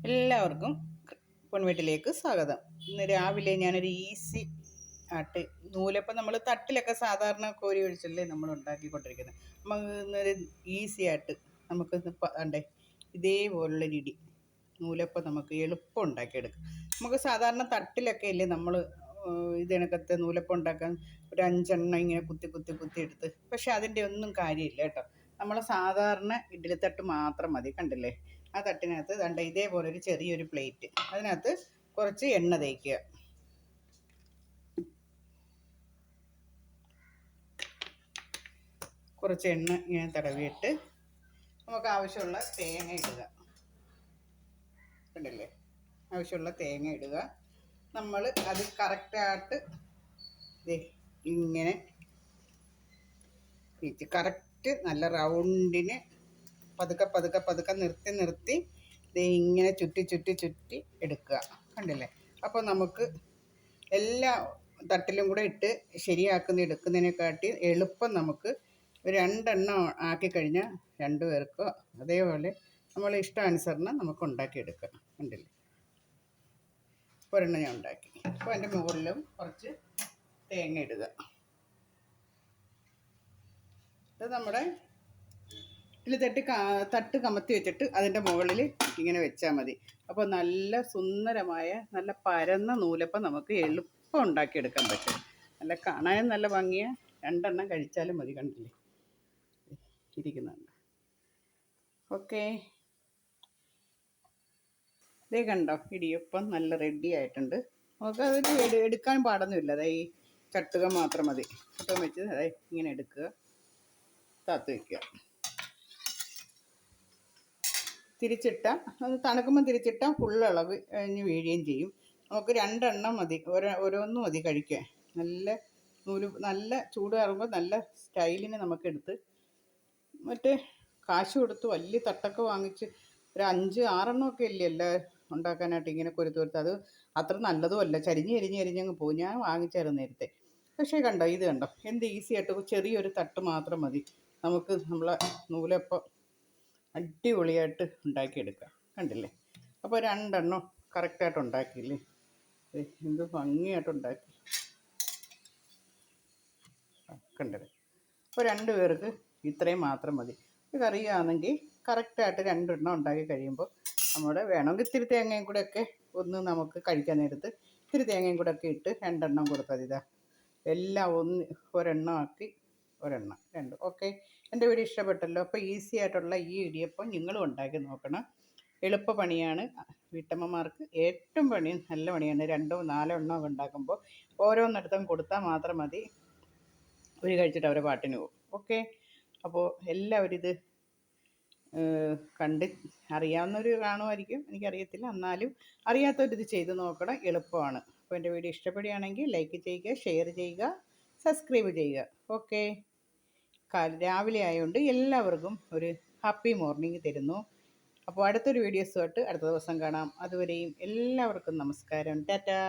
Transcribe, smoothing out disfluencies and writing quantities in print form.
എല്ലാവർക്കും പൊൻവീട്ടിലേക്ക് സ്വാഗതം. ഇന്ന് രാവിലെ ഞാനൊരു ഈസി ആയിട്ട് നൂലപ്പം നമ്മൾ തട്ടിലൊക്കെ സാധാരണ കോരി ഒഴിച്ചല്ലേ നമ്മൾ ഉണ്ടാക്കിക്കൊണ്ടിരിക്കുന്നത്. നമുക്ക് ഇന്നൊരു ഈസി ആയിട്ട് നമുക്ക് അണ്ടേ ഇതേപോലുള്ളൊരു നൂലപ്പം നമുക്ക് എളുപ്പം ഉണ്ടാക്കിയെടുക്കാം. നമുക്ക് സാധാരണ തട്ടിലൊക്കെ അല്ലേ നമ്മൾ ഇതിനകത്ത് നൂലപ്പം ഉണ്ടാക്കാൻ ഒരു 5 എണ്ണം ഇങ്ങനെ കുത്തി കുത്തി കുത്തി എടുത്ത്. പക്ഷെ അതിൻ്റെ ഒന്നും കാര്യമില്ല കേട്ടോ. നമ്മൾ സാധാരണ ഇഡ്ഡലിത്തട്ട് മാത്രം മതി. കണ്ടില്ലേ, ആ തട്ടിനകത്ത് ദണ്ട ഇതേപോലെ ഒരു ചെറിയൊരു പ്ലേറ്റ്, അതിനകത്ത് കുറച്ച് എണ്ണ തേക്കുക. കുറച്ച് എണ്ണ ഇങ്ങനെ തടവിയിട്ട് നമുക്ക് ആവശ്യമുള്ള തേങ്ങ ഇടുക. കണ്ടില്ലേ, ആവശ്യമുള്ള തേങ്ങ ഇടുക. നമ്മൾ അത് കറക്റ്റായിട്ട് ഇങ്ങനെ കറക്റ്റ് നല്ല റൗണ്ടിന് പതുക്കെ പതുക്കെ പതുക്കെ നിർത്തി നിർത്തി ഇങ്ങനെ ചുറ്റി ചുറ്റി ചുറ്റി എടുക്കുക. കണ്ടില്ലേ, അപ്പോൾ നമുക്ക് എല്ലാ തട്ടിലും കൂടെ ഇട്ട് ശരിയാക്കുന്ന എടുക്കുന്നതിനെക്കാട്ടി എളുപ്പം നമുക്ക് 2 എണ്ണം ആക്കി കഴിഞ്ഞാൽ 2 പേർക്കോ അതേപോലെ നമ്മളെ ഇഷ്ടാനുസരണം നമുക്ക് ഉണ്ടാക്കിയെടുക്കാം. കണ്ടില്ലേ, ഒരെണ്ണം ഞാൻ ഉണ്ടാക്കി. അപ്പോൾ അതിൻ്റെ മുകളിലും കുറച്ച് തേങ്ങ ഇടുക. ഇത് നമ്മുടെ ഇതിൽ തട്ട് കമത്തി വെച്ചിട്ട് അതിൻ്റെ മുകളിൽ ഇങ്ങനെ വെച്ചാൽ മതി. അപ്പോൾ നല്ല സുന്ദരമായ നല്ല പരന്ന നൂലപ്പം നമുക്ക് എളുപ്പം ഉണ്ടാക്കിയെടുക്കാൻ പറ്റും. നല്ല കാണാനും നല്ല ഭംഗിയ. 2 എണ്ണം കഴിച്ചാലും മതി. കണ്ടില്ലേ ഇരിക്കുന്നുണ്ട്. ഓക്കെ, ഇതേ കണ്ടോ, ഇടിയപ്പം നല്ല റെഡി ആയിട്ടുണ്ട്. നമുക്ക് അത് എടുക്കാൻ പാടൊന്നുമില്ല. അതായത് ഈ ചട്ടുക മാത്രം മതി. ചട്ടുകം വെച്ച് അതായത് ഇങ്ങനെ എടുക്കുക, താത്ത് വയ്ക്കുക. തിരിച്ചിട്ടാൽ അത് തണുക്കുമ്പം തിരിച്ചിട്ടാൽ ഫുൾ ഇളവ് കഴിഞ്ഞ് വീഴുകയും ചെയ്യും. നമുക്ക് 2 എണ്ണം മതി, ഓരോന്നും മതി കഴിക്കാൻ. നല്ല ചൂട് കയറുമ്പോൾ നല്ല സ്റ്റൈലിന് നമുക്കെടുത്ത് മറ്റേ കാശ് കൊടുത്ത് വലിയ തട്ടൊക്കെ വാങ്ങിച്ച് ഒരു 5-6 എണ്ണമൊക്കെ ഇല്ലേ എല്ലാം ഉണ്ടാക്കാനായിട്ട് ഇങ്ങനെ കൊരുത്ത് അത് അത്ര നല്ലതും അല്ല. ചരിഞ്ഞങ്ങ് പോകും. ഞാൻ വാങ്ങിച്ചായിരുന്നു നേരത്തെ. പക്ഷേ കണ്ടോ, ഇത് കണ്ടോ എന്ത് ഈസി ആയിട്ട് ചെറിയൊരു തട്ട് മാത്രം മതി നമുക്ക് നമ്മളെ നൂലപ്പം അടിപൊളിയായിട്ട് ഉണ്ടാക്കിയെടുക്കാം. കണ്ടില്ലേ, അപ്പോൾ 2 എണ്ണം കറക്റ്റായിട്ട് ഉണ്ടാക്കിയില്ലേ, എന്ത് ഭംഗിയായിട്ട് ഉണ്ടാക്കി. കണ്ടത്. അപ്പോൾ 2 പേർക്ക് ഇത്രയും മാത്രം മതി. ഇത് കറിയാണെങ്കിൽ കറക്റ്റായിട്ട് 2 എണ്ണം ഉണ്ടാക്കി കഴിയുമ്പോൾ നമ്മുടെ വേണമെങ്കിൽ ഇത്തിരി തേങ്ങയും കൂടെ ഒക്കെ ഒന്ന് നമുക്ക് കഴിക്കാൻ നേരത്ത് ഇത്തിരി തേങ്ങയും കൂടെ ഒക്കെ ഇട്ട് 2 എണ്ണം കൊടുത്താൽ ഇതാ എല്ലാം ഒരെണ്ണം ആക്കി 1 എണ്ണം 2. ഓക്കെ, എൻ്റെ വീഡിയോ ഇഷ്ടപ്പെട്ടല്ലോ. അപ്പോൾ ഈസി ആയിട്ടുള്ള ഈ ഇടിയപ്പം നിങ്ങളും ഉണ്ടാക്കി നോക്കണം. എളുപ്പ പണിയാണ്. വീട്ടമ്മമാർക്ക് ഏറ്റവും നല്ല പണിയാണ്. 2-4 എണ്ണമൊക്കെ ഉണ്ടാക്കുമ്പോൾ ഓരോന്നിടത്തും കൊടുത്താൽ മാത്രം മതി. ഒരു കഴിച്ചിട്ട് അവരെ പാട്ടിന് പോകും. ഓക്കെ, അപ്പോൾ എല്ലാവരും ഇത് കണ്ട് അറിയാവുന്നവർ കാണുമായിരിക്കും, എനിക്കറിയത്തില്ല. എന്നാലും അറിയാത്തവരിത് ചെയ്ത് നോക്കണം, എളുപ്പമാണ്. അപ്പോൾ എൻ്റെ വീഡിയോ ഇഷ്ടപ്പെടുകയാണെങ്കിൽ ലൈക്ക് ചെയ്യുക, ഷെയർ ചെയ്യുക, സബ്സ്ക്രൈബ് ചെയ്യുക. ഓക്കെ, രാവിലെ ആയതുകൊണ്ട് എല്ലാവർക്കും ഒരു ഹാപ്പി മോർണിംഗ് തരുന്നു. അപ്പോൾ അടുത്തൊരു വീഡിയോസുമായിട്ട് അടുത്ത ദിവസം കാണാം. അതുവരെയും എല്ലാവർക്കും നമസ്കാരം. ടാറ്റാ.